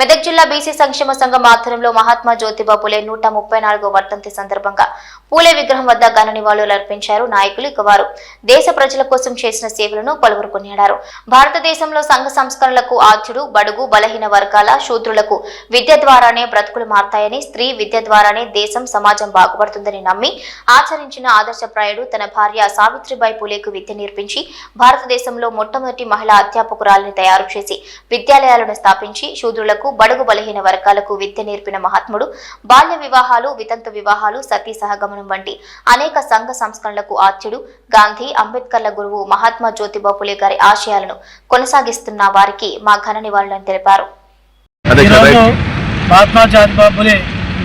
మెదక్ జిల్లా బీసీ సంక్షేమ సంఘం ఆధ్వర్యంలో మహాత్మా జ్యోతిబా పూలే 134వ వర్ధంతి సందర్భంగా పూలే విగ్రహం వద్ద ఘన నివాళులు అర్పించారు నాయకులు. ఇక వారు దేశ ప్రజల కోసం చేసిన సేవలను పలువురు కొనియాడారు. భారతదేశంలో సంఘ సంస్కరణలకు ఆద్యుడు, బడుగు బలహీన వర్గాల శూద్రులకు విద్య ద్వారానే బ్రతుకులు మారతాయని, స్త్రీ విద్య ద్వారానే దేశం సమాజం బాగుపడుతుందని నమ్మి ఆచరించిన ఆదర్శప్రాయుడు తన భార్య సావిత్రిబాయి పూలేకు విద్య నేర్పించి భారతదేశంలో మొట్టమొదటి మహిళా అధ్యాపకురాలిని తయారు చేసి విద్యాలయాలను స్థాపించి శూద్రులకు, బడుగు బలహీన వర్గాలకు విద్య నేర్పిన మహాత్ముడు. బాల్య వివాహాలు, వితంతు వివాహాలు, సతీ సహగమనం వంటి అనేక సంఘ సంస్కరణలకు ఆద్యుడు. గాంధీ, అంబేద్కర్ల గురువు మహాత్మా జ్యోతిబా పూలే గారి ఆశయాలను కొనసాగిస్తున్న వారికి మా ఘన నివాళులను తెలిపారు. మహాత్మా జ్యోతిబా పూలే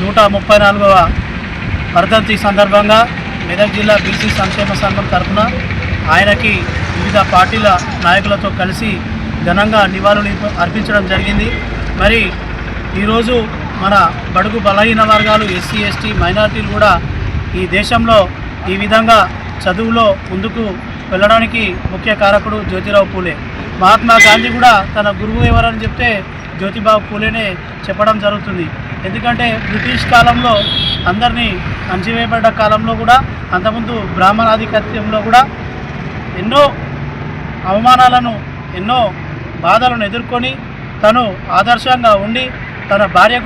134వ వర్ధంతి సందర్భంగా మెదక్ జిల్లా బీసీ సంక్షేమ సంఘం తరఫున ఆయనకి వివిధ పార్టీల నాయకులతో కలిసి ఘనంగా నివాళులు అర్పించడం జరిగింది. మరి ఈరోజు మన బడుగు బలహీన వర్గాలు, ఎస్సీ, ఎస్టీ, మైనారిటీలు కూడా ఈ దేశంలో ఈ విధంగా చదువులో ముందుకు వెళ్ళడానికి ముఖ్య కారకుడు జ్యోతిరావు పూలే. మహాత్మా గాంధీ కూడా తన గురువు ఎవరని చెప్తే జ్యోతిబా పూలేనే చెప్పడం జరుగుతుంది. ఎందుకంటే బ్రిటిష్ కాలంలో అందరినీ అణచివేయబడ్డ కాలంలో కూడా, అంతకుముందు బ్రాహ్మణాధిపత్యంలో కూడా ఎన్నో అవమానాలను, ఎన్నో బాధలను ఎదుర్కొని తను ఆదర్శంగా ఉండి తన భార్య కూడా